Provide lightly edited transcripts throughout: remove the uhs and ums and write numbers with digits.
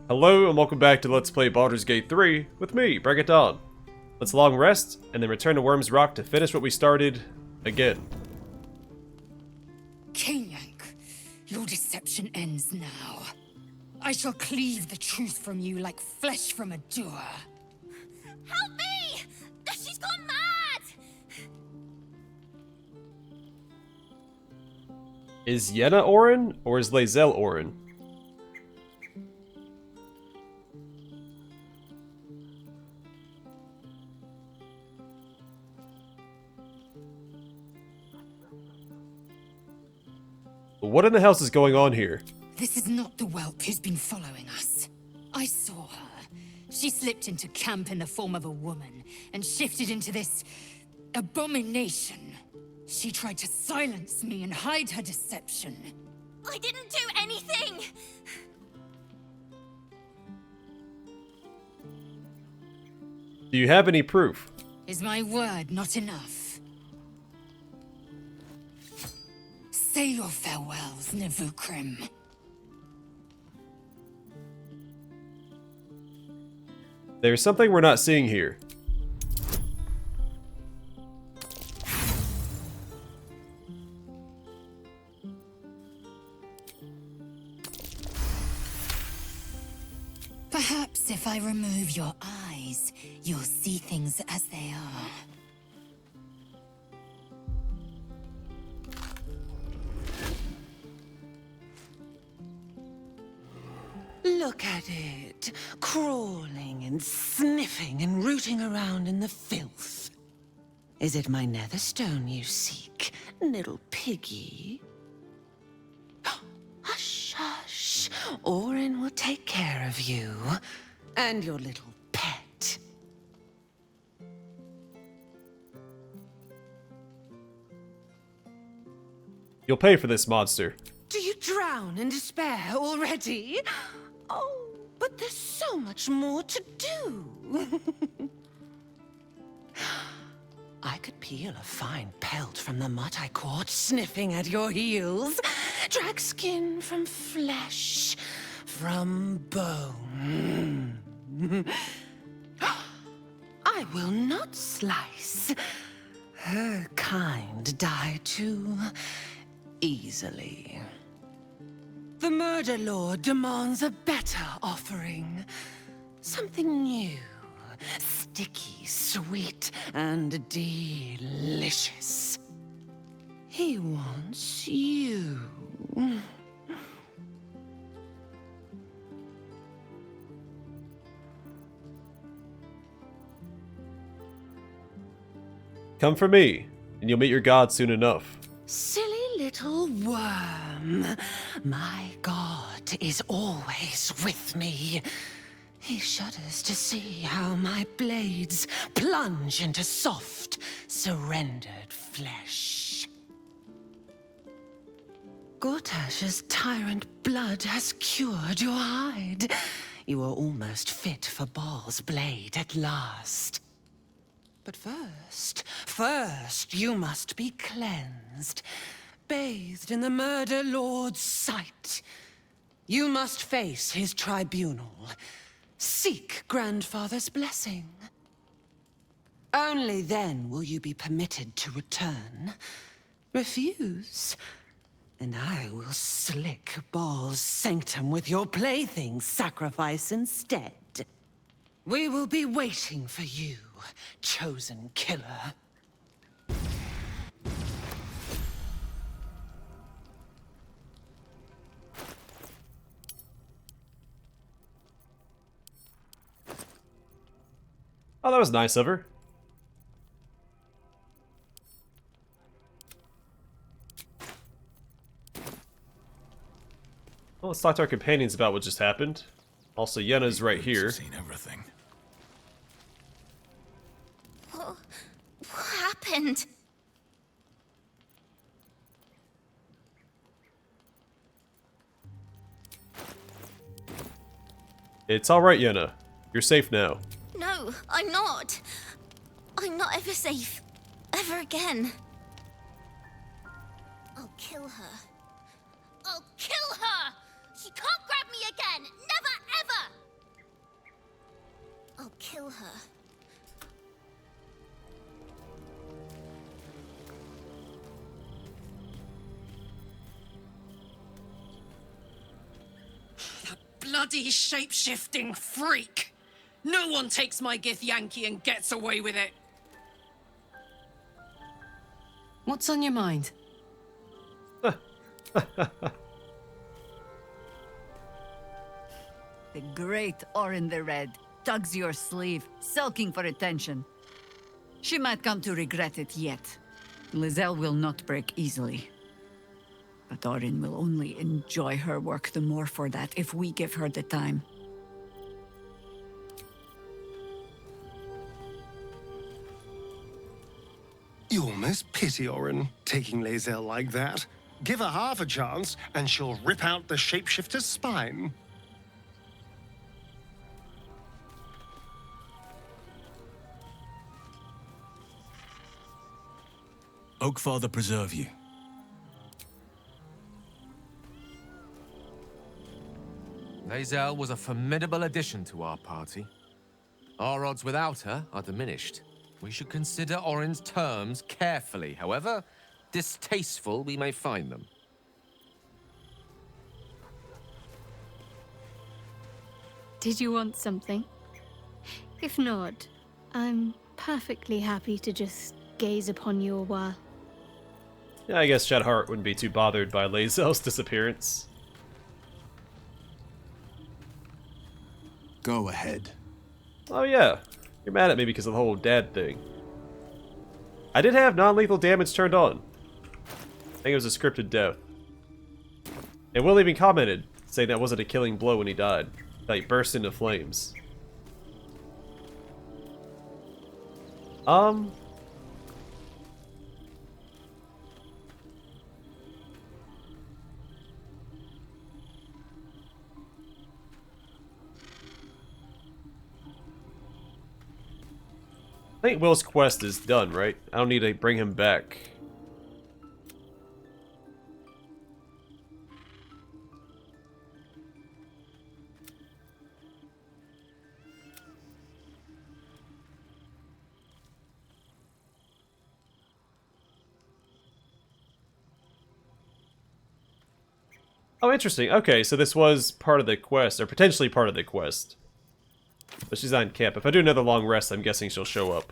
Hello and welcome back to Let's Play Baldur's Gate 3 with me, Bring It On. Let's long rest and then return to Worm's Rock to finish what we started again. Karlach, your deception ends now. I shall cleave the truth from you like flesh from a doer. Help me! She's gone mad! Is Yenna Orin or is Lae'zel Orin? What in the hell is going on here? This is not the whelp who's been following us. I saw her. She slipped into camp in the form of a woman and shifted into this abomination. She tried to silence me and hide her deception. I didn't do anything! Do you have any proof? Is my word not enough? Say your farewells, Nevukrim. There's something we're not seeing here. Perhaps if I remove your eyes, you'll see things as they are. Look at it, crawling and sniffing and rooting around in the filth. Is it my netherstone you seek, little piggy? Hush, hush. Orin will take care of you and your little pet. You'll pay for this, monster. Do you drown in despair already? Oh, but there's so much more to do. I could peel a fine pelt from the mutt I caught sniffing at your heels. Drag skin from flesh, from bone. I will not slice. Her kind die too easily. The Murder Lord demands a better offering. Something new, sticky, sweet, and delicious. He wants you. Come for me, and you'll meet your god soon enough. Silly little worm. My God is always with me. He shudders to see how my blades plunge into soft, surrendered flesh. Gortash's tyrant blood has cured your hide. You are almost fit for Baal's blade at last. But first, you must be cleansed, bathed in the Murder Lord's sight. You must face his tribunal, seek Grandfather's blessing. Only then will you be permitted to return. Refuse, and I will slick Baal's sanctum with your plaything sacrifice instead. We will be waiting for you, chosen killer. Oh, that was nice of her. Well, let's talk to our companions about what just happened. Also, Yenna's right here. Seen everything. What happened? It's alright, Yenna. You're safe now. No, I'm not. I'm not ever safe. Ever again. I'll kill her. I'll kill her! She can't grab me again! Never, ever! kill her. Bloody shape-shifting freak! No one takes my Githyanki and gets away with it! What's on your mind? The great Orin the Red tugs your sleeve, sulking for attention. She might come to regret it yet. Lizelle will not break easily. But Orin will only enjoy her work the more for that if we give her the time. You almost pity Orin, taking Lizelle like that. Give her half a chance, and she'll rip out the shapeshifter's spine. Oakfather preserve you. Lizelle was a formidable addition to our party. Our odds without her are diminished. We should consider Orin's terms carefully, however distasteful we may find them. Did you want something? If not, I'm perfectly happy to just gaze upon you a while. Yeah, I guess Shadhart wouldn't be too bothered by Lazel's disappearance. Go ahead. Oh yeah, you're mad at me because of the whole dad thing. I did have non-lethal damage turned on. I think it was a scripted death. And Will even commented, saying that wasn't a killing blow when he died. That he burst into flames. I think Will's quest is done, right? I don't need to bring him back. Oh, interesting. Okay, so this was part of the quest, or potentially part of the quest. But she's not in camp. If I do another long rest, I'm guessing she'll show up.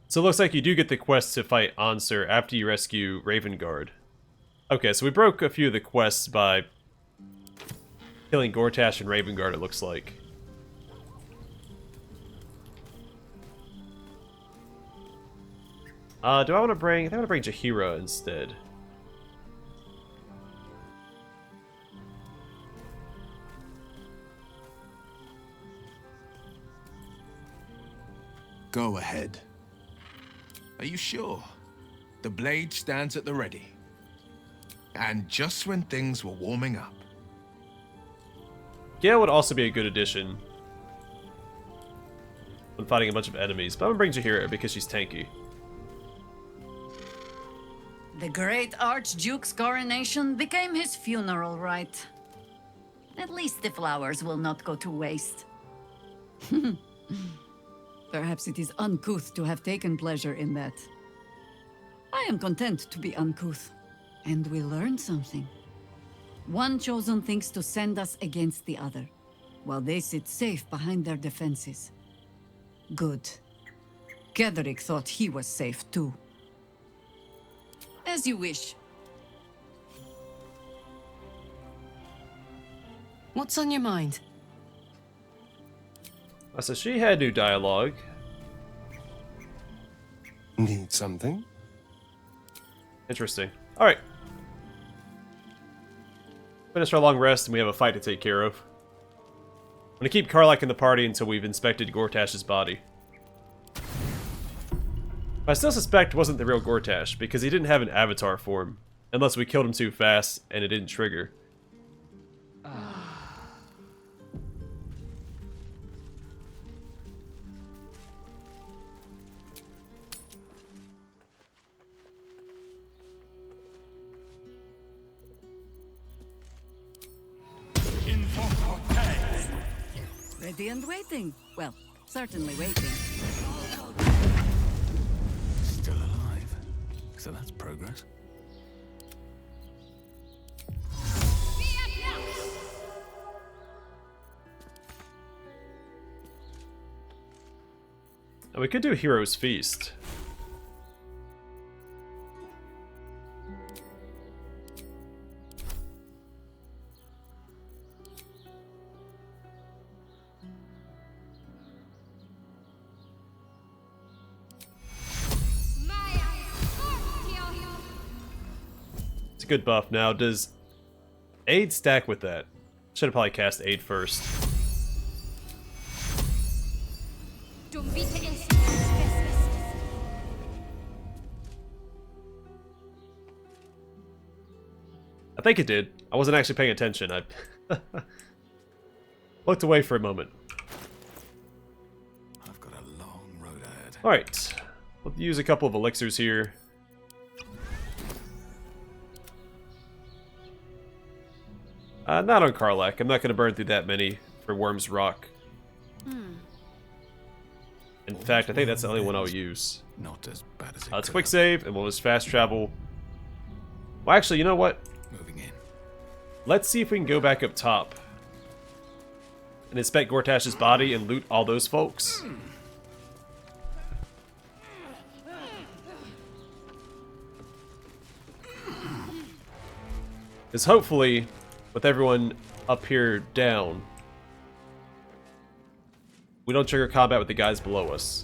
So it looks like you do get the quest to fight Ansur after you rescue Ravengard. Okay, so we broke a few of the quests by killing Gortash and Ravengard, it looks like. Do I want to bring... I think I want to bring Jaheira instead. Go ahead. Are you sure? The blade stands at the ready. And just when things were warming up. Gale would also be a good addition when fighting a bunch of enemies, but I'm gonna bring Jaheira because she's tanky. The great Archduke's coronation became his funeral rite. At least the flowers will not go to waste. Perhaps it is uncouth to have taken pleasure in that. I am content to be uncouth. And we learn something. One chosen thinks to send us against the other, while they sit safe behind their defenses. Good. Ketheric thought he was safe too. As you wish. What's on your mind? So she had new dialogue. Need something? Interesting. Alright. Finish our long rest and we have a fight to take care of. I'm gonna keep Karlach in the party until we've inspected Gortash's body. I still suspect it wasn't the real Gortash, because he didn't have an avatar form. Unless we killed him too fast and it didn't trigger. Ready and waiting. Well, certainly waiting. Still alive. So that's progress. And we could do Hero's Feast. It's a good buff. Now, does Aid stack with that? Should have probably cast Aid first. I think it did. I wasn't actually paying attention. I looked away for a moment. I've got a long road ahead. Alright. We'll use a couple of elixirs here. Not on Karlach. I'm not going to burn through that many for Worm's Rock. In fact, I think that's the only one I'll use. Not as bad as it Let's could quick have. save, and we'll just fast travel. Well, actually, you know what? Moving in. Let's see if we can go back up top and inspect Gortash's body and loot all those folks. Because hopefully, with everyone up here down, we don't trigger combat with the guys below us.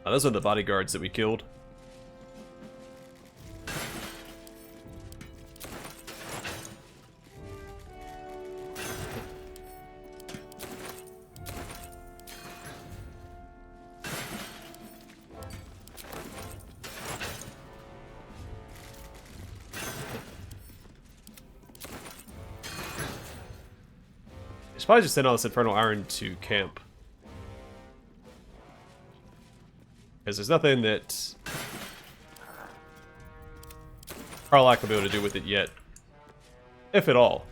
Oh, those are the bodyguards that we killed. I should probably just send all this Infernal Iron to camp. Because there's nothing that Karlach will be able to do with it yet. If at all.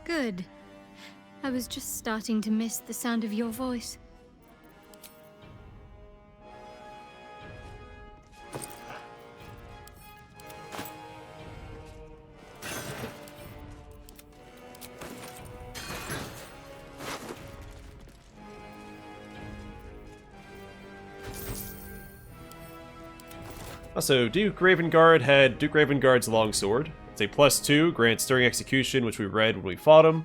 Good. I was just starting to miss the sound of your voice. Also, Duke Ravengard had Duke Ravengard's Longsword. It's a +2, grants Stirring Execution, which we read when we fought him.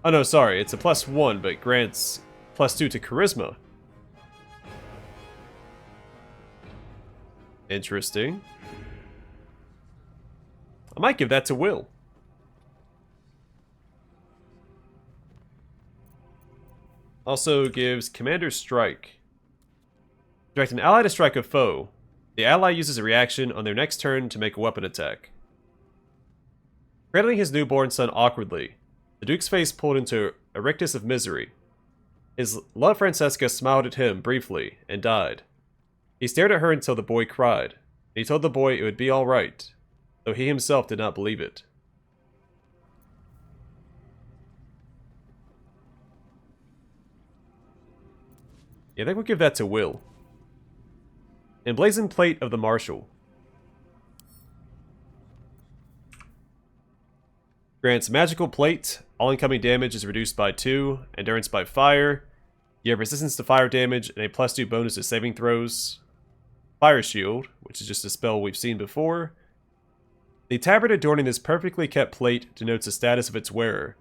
Oh no, sorry, it's a +1, but grants +2 to Charisma. Interesting. I might give that to Will. Also gives Commander Strike. Direct an ally to strike a foe. The ally uses a reaction on their next turn to make a weapon attack. Cradling his newborn son awkwardly, the Duke's face pulled into a rictus of misery. His love Francesca smiled at him briefly and died. He stared at her until the boy cried. He told the boy it would be alright, though he himself did not believe it. Yeah, I think we'll give that to Will. Emblazoned Plate of the Marshal. Grants Magical Plate. All incoming damage is reduced by 2. Endurance by fire. You have resistance to fire damage and a +2 bonus to saving throws. Fire Shield, which is just a spell we've seen before. The tabard adorning this perfectly kept plate denotes the status of its wearer.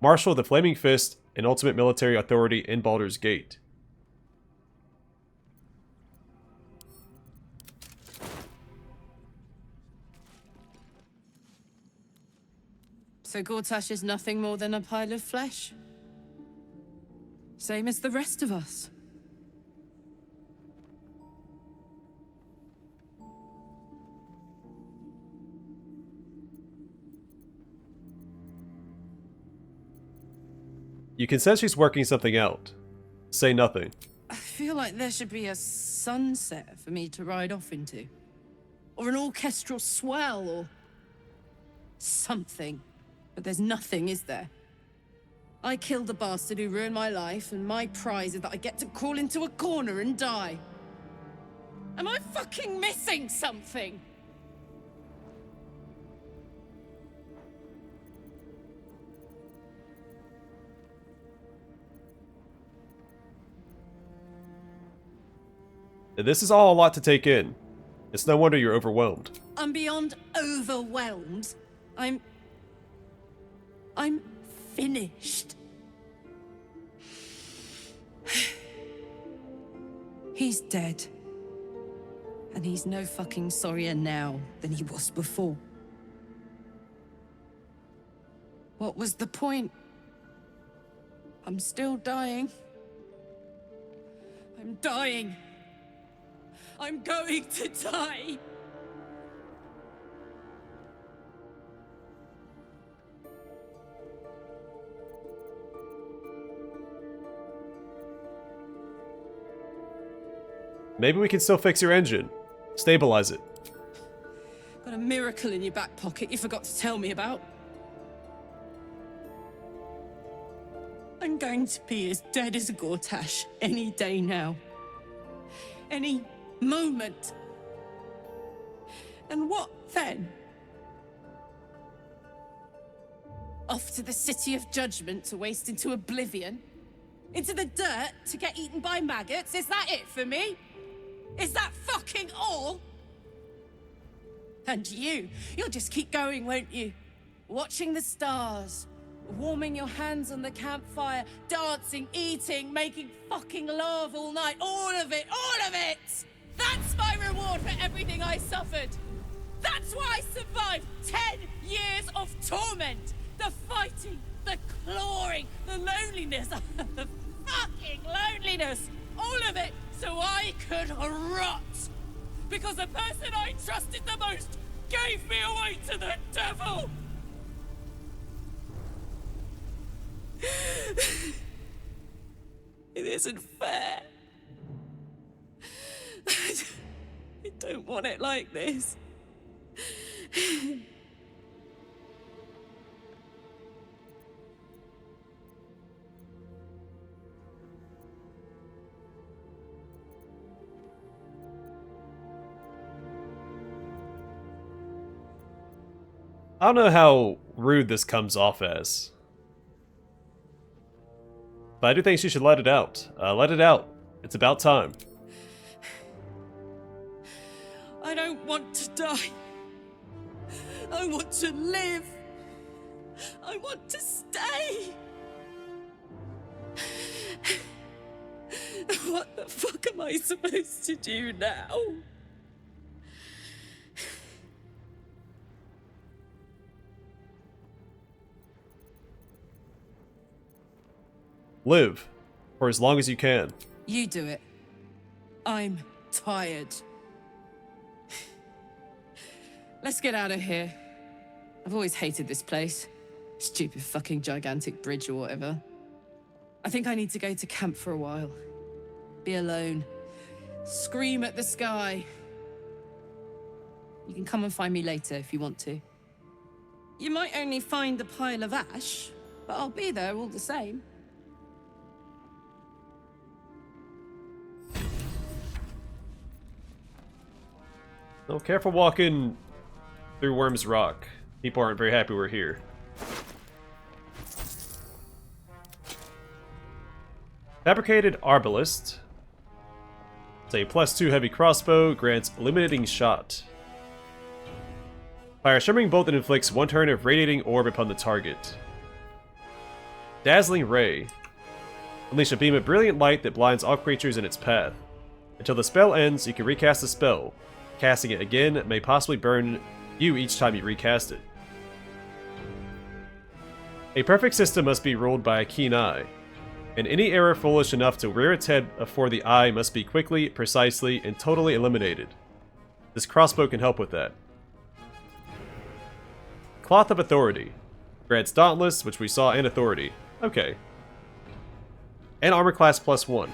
Marshal of the Flaming Fist and ultimate military authority in Baldur's Gate. So Gortash is nothing more than a pile of flesh? Same as the rest of us. You can sense she's working something out. Say nothing. I feel like there should be a sunset for me to ride off into. Or an orchestral swell, or something. But there's nothing, is there? I killed the bastard who ruined my life, and my prize is that I get to crawl into a corner and die. Am I fucking missing something? This is all a lot to take in. It's no wonder you're overwhelmed. I'm beyond overwhelmed. I'm finished. He's dead. And he's no fucking sorrier now than he was before. What was the point? I'm still dying. I'm dying. I'm going to die. Maybe we can still fix your engine. Stabilize it. Got a miracle in your back pocket you forgot to tell me about. I'm going to be as dead as a Gortash any day now. Any moment. And what then? Off to the City of Judgment to waste into oblivion? Into the dirt to get eaten by maggots? Is that it for me? Is that fucking all? And you'll just keep going, won't you? Watching the stars, warming your hands on the campfire, dancing, eating, making fucking love all night. All of it, all of it! That's my reward for everything I suffered. That's why I survived 10 years of torment. The fighting, the clawing, the loneliness, the fucking loneliness. All of it so I could rot. Because the person I trusted the most gave me away to the devil. It isn't fair. I don't want it like this. I don't know how rude this comes off as. But I do think she should let it out. Let it out. It's about time. I don't want to die. I want to live. I want to stay. What the fuck am I supposed to do now? Live. For as long as you can. You do it. I'm tired. Let's get out of here. I've always hated this place. Stupid fucking gigantic bridge or whatever. I think I need to go to camp for a while. Be alone. Scream at the sky. You can come and find me later if you want to. You might only find a pile of ash, but I'll be there all the same. Oh, careful walking through Worm's Rock. People aren't very happy we're here. Fabricated Arbalist. It's a +2 heavy crossbow, grants illuminating shot. Fire a shimmering bolt that inflicts 1 turn of radiating orb upon the target. Dazzling Ray. Unleash a beam of brilliant light that blinds all creatures in its path. Until the spell ends, you can recast the spell. Casting it again may possibly burn you each time you recast it. A perfect system must be ruled by a keen eye, and any error foolish enough to rear its head before the eye must be quickly, precisely, and totally eliminated. This crossbow can help with that. Cloth of Authority. Grants Dauntless, which we saw, and Authority. Okay. And Armor Class +1.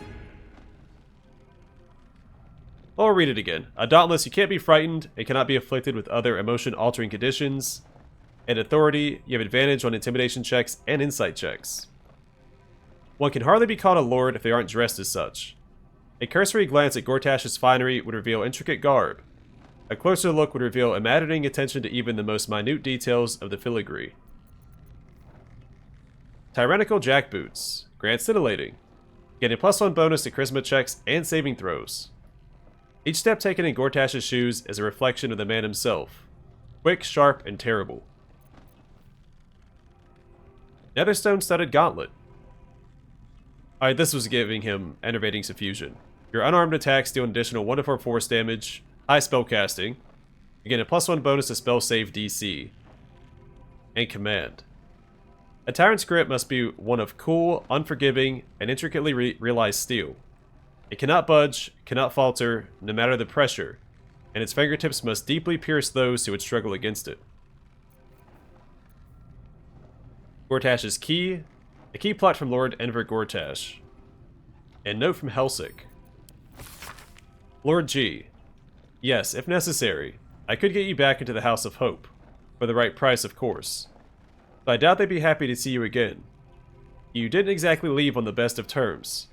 I'll read it again. A Dauntless, you can't be frightened and cannot be afflicted with other emotion-altering conditions. And Authority, you have advantage on intimidation checks and insight checks. One can hardly be called a lord if they aren't dressed as such. A cursory glance at Gortash's finery would reveal intricate garb. A closer look would reveal a maddening attention to even the most minute details of the filigree. Tyrannical Jackboots. Grants Titillating. Getting a +1 bonus to charisma checks and saving throws. Each step taken in Gortash's shoes is a reflection of the man himself. Quick, sharp, and terrible. Netherstone-studded Gauntlet. Alright, this was giving him enervating suffusion. Your unarmed attacks deal an additional 1 to 4 force damage, high spellcasting. You get a +1 bonus to spell save DC. And command. A Tyrant's grip must be one of cool, unforgiving, and intricately realized steel. It cannot budge, cannot falter, no matter the pressure, and its fingertips must deeply pierce those who would struggle against it. Gortash's Key. A key plot from Lord Enver Gortash. And note from Helsik. Lord G. Yes, if necessary. I could get you back into the House of Hope. For the right price, of course. But I doubt they'd be happy to see you again. You didn't exactly leave on the best of terms.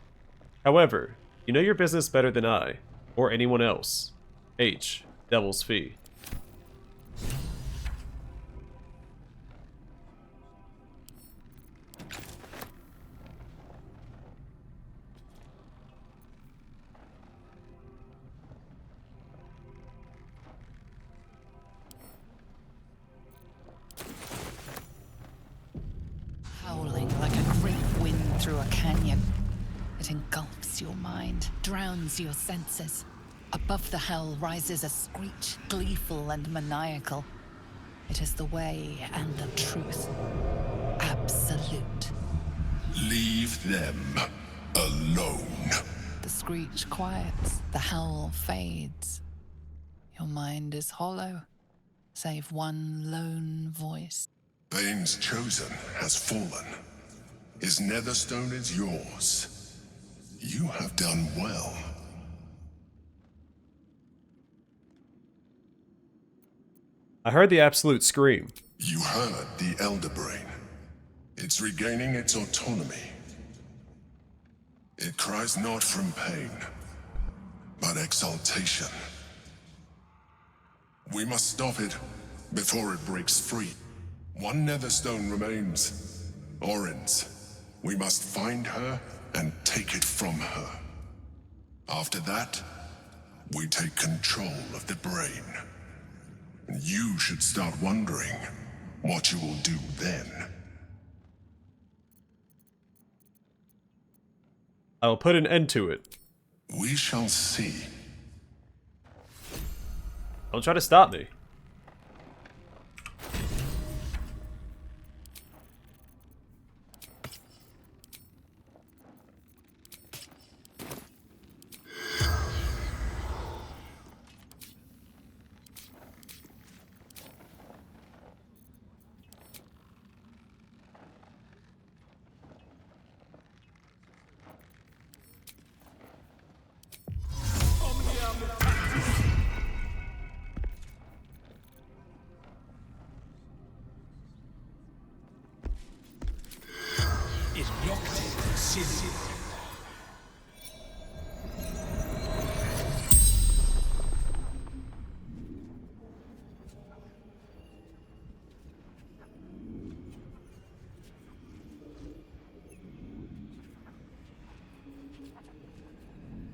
However, you know your business better than I, or anyone else. H. Devil's Fee. Howling like a great wind through a canyon. It engulfs your mind, drowns your senses. Above the hell rises a screech, gleeful and maniacal. It is the way and the truth. Absolute. Leave them alone. The screech quiets, the howl fades. Your mind is hollow, save one lone voice. Bane's chosen has fallen. His Netherstone is yours. You have done well. I heard the absolute scream. You heard the Elder Brain. It's regaining its autonomy. It cries not from pain, but exaltation. We must stop it before it breaks free. One Netherstone remains. Orin's. We must find her and take it from her. After that, we take control of the brain. And you should start wondering what you will do then. I will put an end to it. We shall see. Don't try to stop me.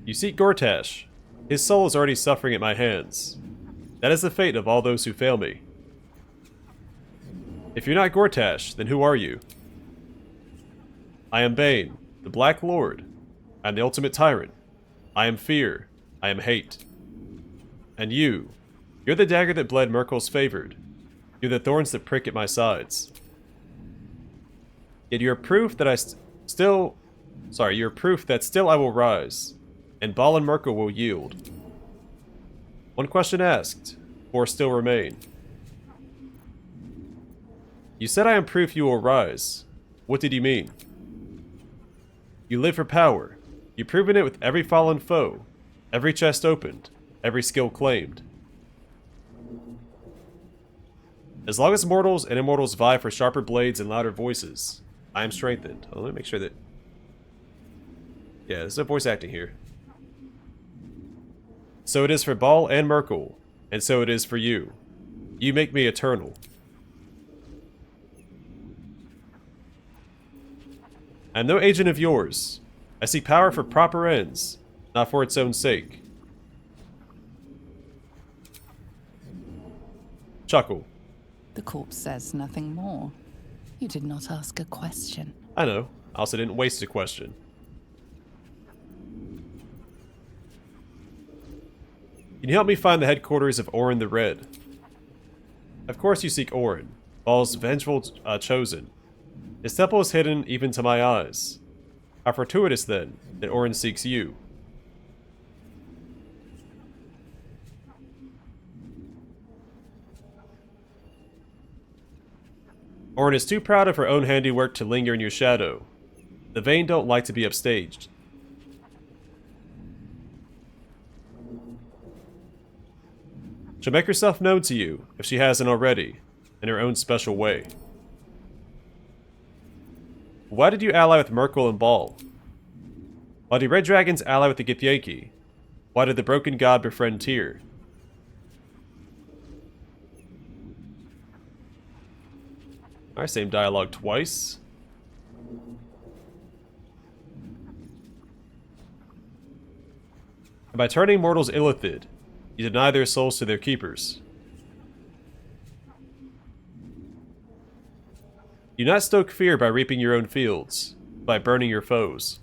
You seek Gortash. His soul is already suffering at my hands. That is the fate of all those who fail me. If you're not Gortash, then who are you? I am Bane, the Black Lord. I am the ultimate tyrant. I am fear. I am hate. And you're the dagger that bled Merkel's favored. You're the thorns that prick at my sides. Yet you're proof that you're proof that still I will rise, and Ball and Merkel will yield. One question asked, 4 still remain. You said I am proof you will rise. What did you mean? You live for power. You've proven it with every fallen foe, every chest opened, every skill claimed. As long as mortals and immortals vie for sharper blades and louder voices, I am strengthened. Oh, let me make sure that... Yeah, there's no voice acting here. So it is for Ball and Merkel, and so it is for you. You make me eternal. I am no agent of yours. I seek power for proper ends, not for its own sake. Chuckle. The corpse says nothing more. You did not ask a question. I know. I also didn't waste a question. Can you help me find the headquarters of Orin the Red? Of course you seek Orin, Ball's vengeful chosen. His temple is hidden even to my eyes. How fortuitous, then, that Orin seeks you. Orin is too proud of her own handiwork to linger in your shadow. The vain don't like to be upstaged. She'll make herself known to you, if she hasn't already, in her own special way. Why did you ally with Merkel and Ball? Why did Red Dragons ally with the Githyanki? Why did the Broken God befriend Tyr? Alright, same dialogue twice. And by turning mortals illithid, you deny their souls to their keepers. You not stoke fear by reaping your own fields, by burning your foes.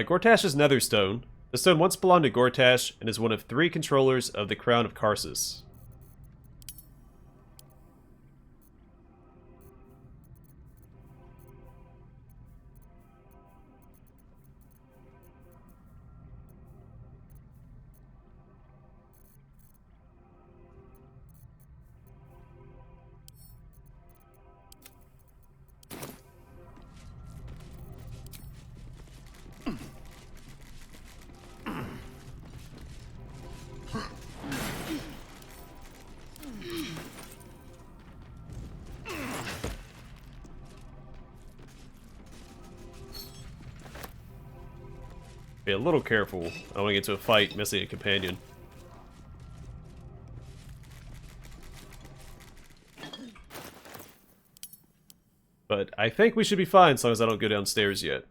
Gortash's Netherstone. The stone once belonged to Gortash and is one of 3 controllers of the Crown of Karsus. Be a little careful. I don't want to get into a fight missing a companion. But I think we should be fine as long as I don't go downstairs yet.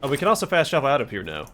Oh, we can also fast travel out of here now.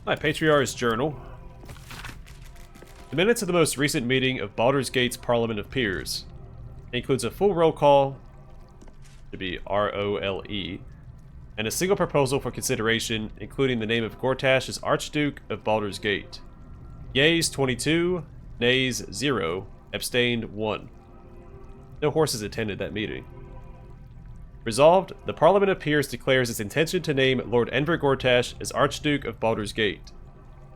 My Patriarch's Journal. The minutes of the most recent meeting of Baldur's Gate's Parliament of Peers. It includes a full roll call, to be R-O-L-E, and a single proposal for consideration, including the name of Gortash as Archduke of Baldur's Gate. Yeas 22, nays 0, abstained 1. No horses attended that meeting. Resolved, the Parliament of Peers declares its intention to name Lord Enver Gortash as Archduke of Baldur's Gate.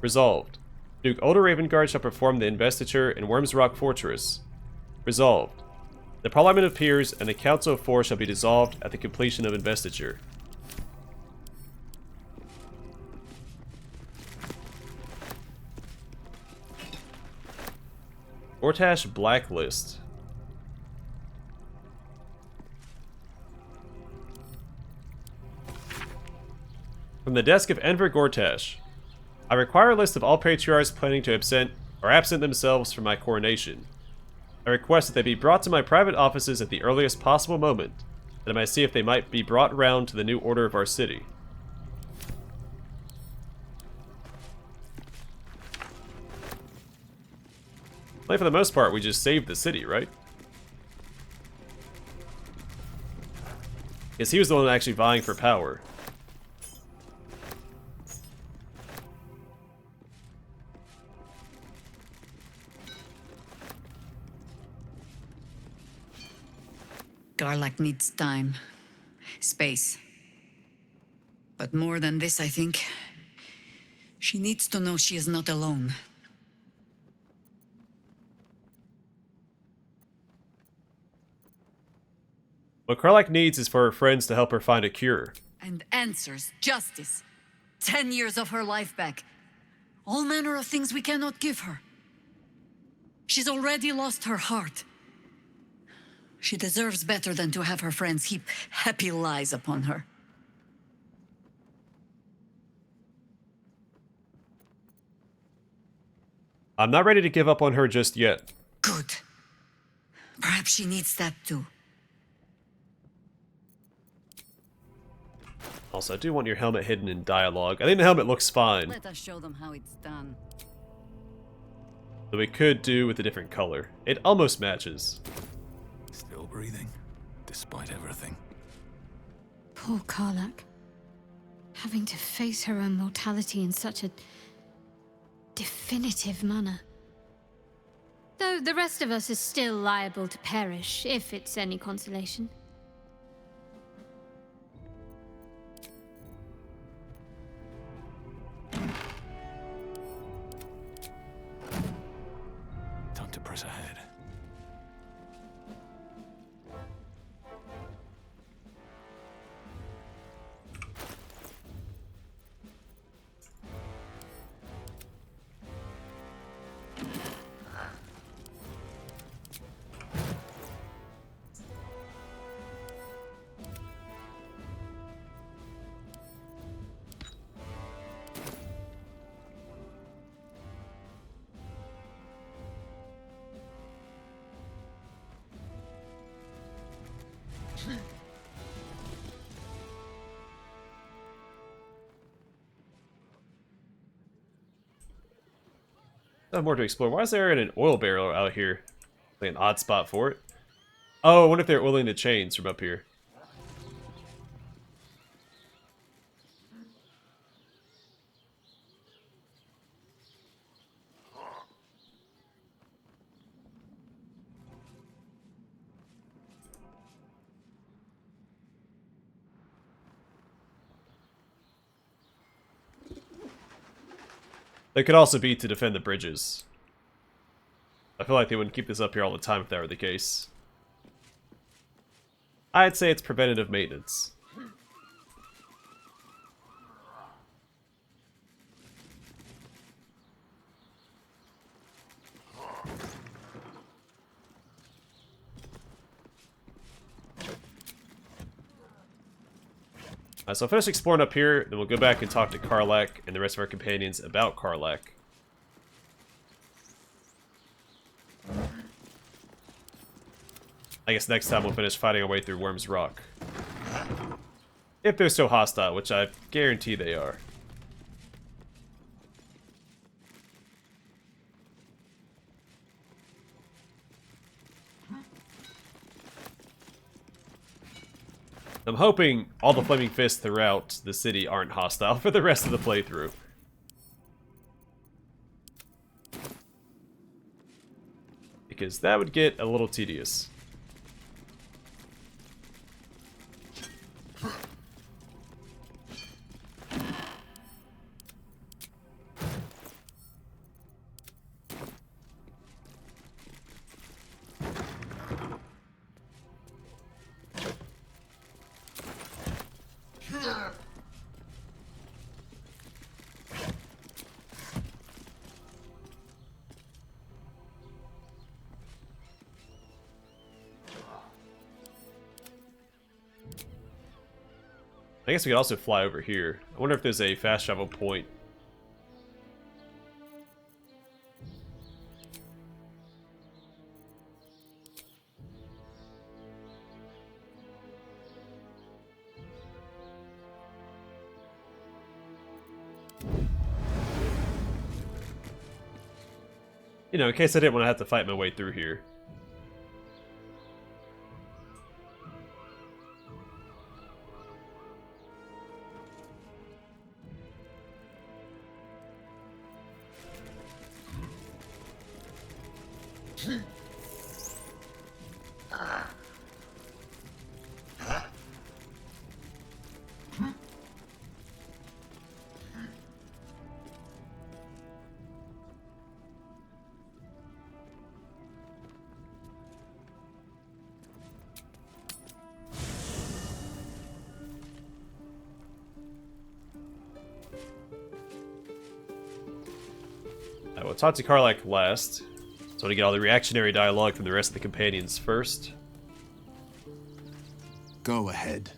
Resolved, Duke Older Ravengard shall perform the investiture in Worm's Rock Fortress. Resolved, the Parliament of Peers and the Council of Four shall be dissolved at the completion of investiture. Gortash Blacklist. From the desk of Enver Gortash. I require a list of all patriarchs planning to absent themselves from my coronation. I request that they be brought to my private offices at the earliest possible moment, that I might see if they might be brought round to the new order of our city. Like, for the most part, we just saved the city, right? Because he was the one actually vying for power. Karlach needs time, space. But more than this, I think, she needs to know she is not alone. What Karlach needs is for her friends to help her find a cure. And answers, justice, 10 years of her life back. All manner of things we cannot give her. She's already lost her heart. She deserves better than to have her friends heap happy lies upon her. I'm not ready to give up on her just yet. Good. Perhaps she needs that too. Also, I do want your helmet hidden in dialogue. I think the helmet looks fine. Let us show them how it's done. Though we could do with a different color. It almost matches. Still breathing, despite everything. Poor Karlach. Having to face her own mortality in such a definitive manner. Though the rest of us is still liable to perish, if it's any consolation. Time to press ahead. Not more to explore. Why is there an oil barrel out here? Like an odd spot for it? Oh, I wonder if they're oiling the chains from up here. They could also be to defend the bridges. I feel like they wouldn't keep this up here all the time if that were the case. I'd say it's preventative maintenance. So I'll finish exploring up here, then we'll go back and talk to Karlach and the rest of our companions about Karlach. I guess next time we'll finish fighting our way through Worm's Rock. If they're still hostile, which I guarantee they are. I'm hoping all the flaming fists throughout the city aren't hostile for the rest of the playthrough. Because that would get a little tedious. I guess we could also fly over here. I wonder if there's a fast travel point. You know, in case I didn't want to have to fight my way through here. We'll talk to Karlach last. So to get all the reactionary dialogue from the rest of the companions first. Go ahead.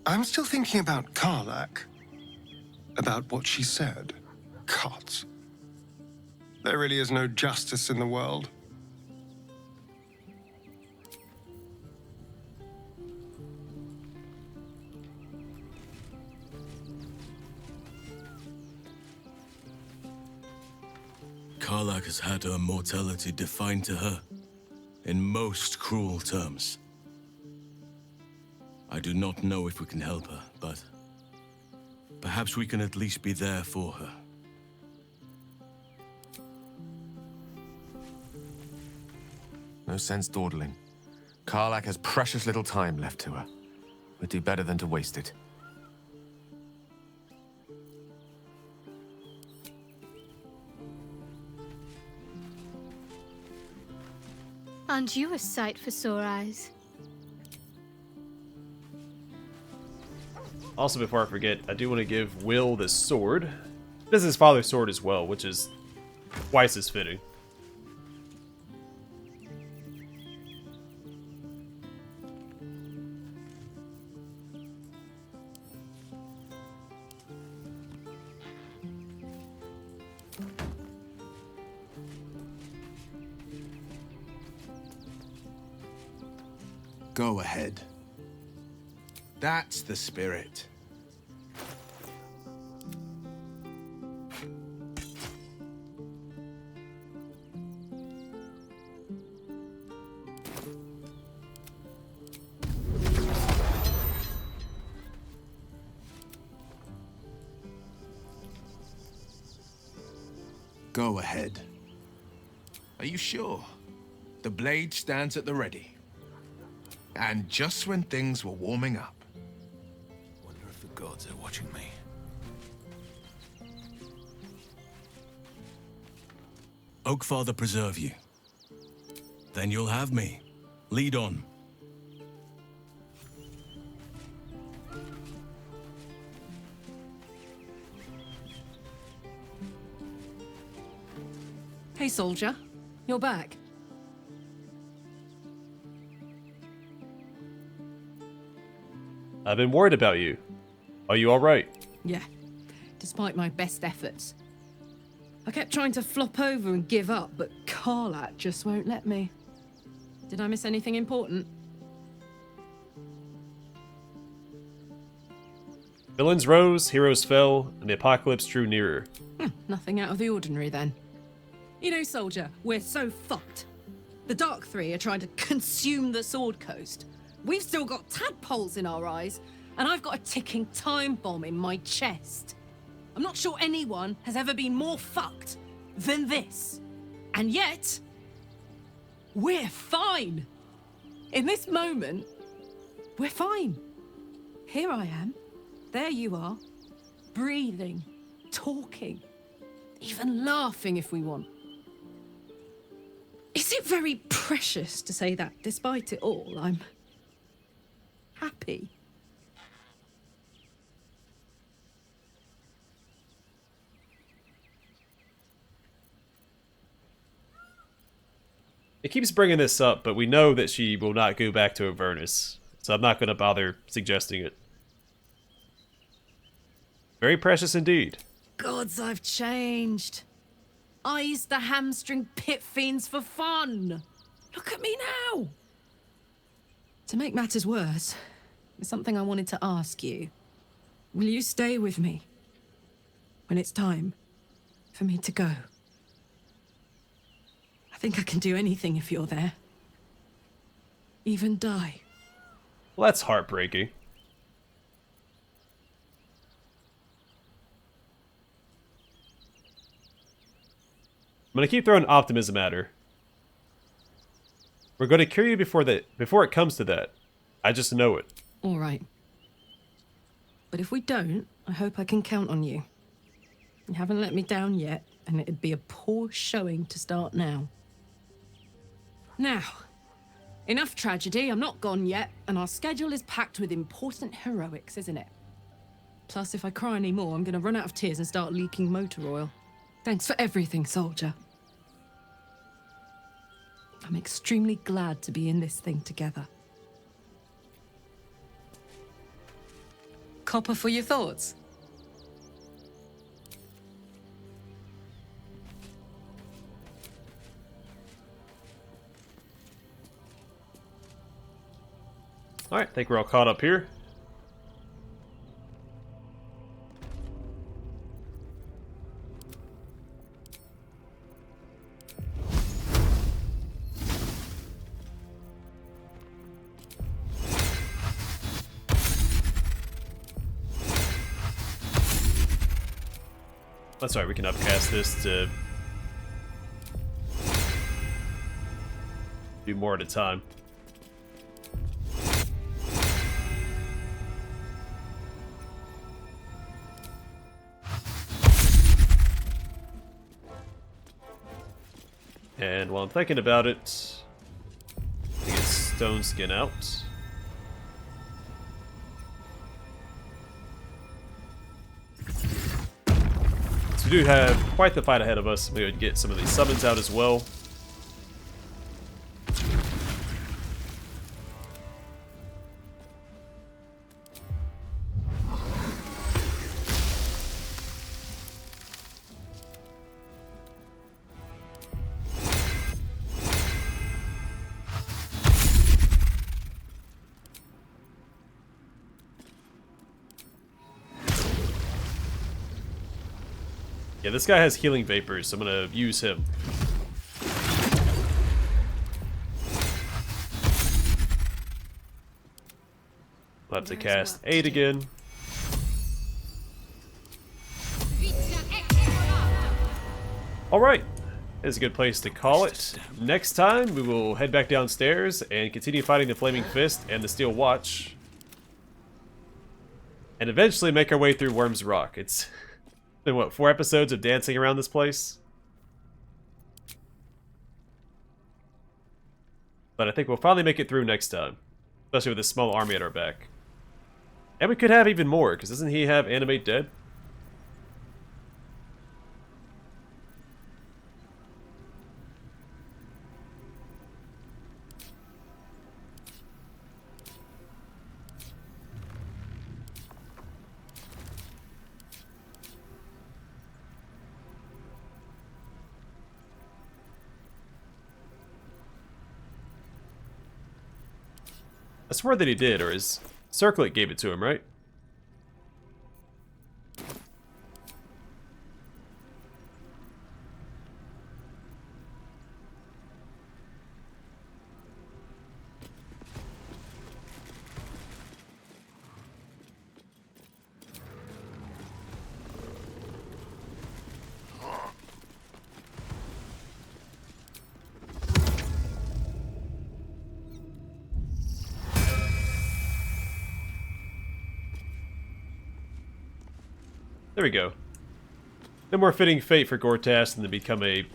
I'm still thinking about Karlach. About what she said. Gods. There really is no justice in the world. Karlach has had her mortality defined to her in most cruel terms. I do not know if we can help her, but perhaps we can at least be there for her. No sense dawdling. Karlach has precious little time left to her. We'd do better than to waste it. Aren't you a sight for sore eyes? Also, before I forget, I do want to give Will this sword. This is his father's sword as well, which is twice as fitting. Go ahead. That's the spirit. Go ahead. Are you sure? The blade stands at the ready. And just when things were warming up. Wonder if the gods are watching me. Oakfather preserve you. Then you'll have me. Lead on. Hey, soldier. You're back. I've been worried about you. Are you alright? Yeah, despite my best efforts. I kept trying to flop over and give up, but Karlach just won't let me. Did I miss anything important? Villains rose, heroes fell, and the apocalypse drew nearer. Nothing out of the ordinary then. You know, soldier, we're so fucked. The Dark Three are trying to consume the Sword Coast. We've still got tadpoles in our eyes, and I've got a ticking time bomb in my chest. I'm not sure anyone has ever been more fucked than this. And yet, we're fine. In this moment, we're fine. Here I am. There you are. Breathing, talking, even laughing if we want. Is it very precious to say that, despite it all, I'm happy? It keeps bringing this up, but we know that she will not go back to Avernus, so I'm not going to bother suggesting it. Very precious indeed. Gods, I've changed. I used to hamstring pit fiends for fun. Look at me now. To make matters worse, there's something I wanted to ask you. Will you stay with me when it's time for me to go? I think I can do anything if you're there. Even die. Well, that's heartbreaking. I'm gonna keep throwing optimism at her. We're gonna cure you before it comes to that. I just know it. All right. But if we don't, I hope I can count on you. You haven't let me down yet, and it'd be a poor showing to start now. Now, enough tragedy. I'm not gone yet, and our schedule is packed with important heroics, isn't it? Plus, if I cry any more, I'm gonna run out of tears and start leaking motor oil. Thanks for everything, soldier. I'm extremely glad to be in this thing together. Copper for your thoughts? Alright, I think we're all caught up here. That's right, we can upcast this to do more at a time. And while I'm thinking about it, I get stone skin out. So we do have quite the fight ahead of us. We would get some of these summons out as well. Yeah, this guy has healing vapors, so I'm gonna use him. I'll have to cast 8 again. Alright, that's a good place to call it. Next time, we will head back downstairs and continue fighting the Flaming Fist and the Steel Watch. And eventually make our way through Worm's Rock. It's been, what, 4 episodes of dancing around this place? But I think we'll finally make it through next time. Especially with this small army at our back. And we could have even more, because doesn't he have Animate Dead? I swear that he did, or his circlet gave it to him, right? There we go. No more fitting fate for Gortash than to become a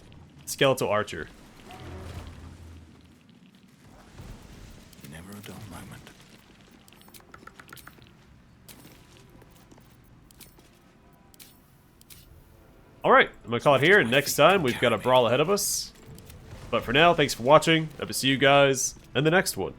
skeletal archer. Never a dull moment. Alright, I'm gonna call it here, and next time we've got a brawl ahead of us. But for now, thanks for watching. Hope to see you guys in the next one.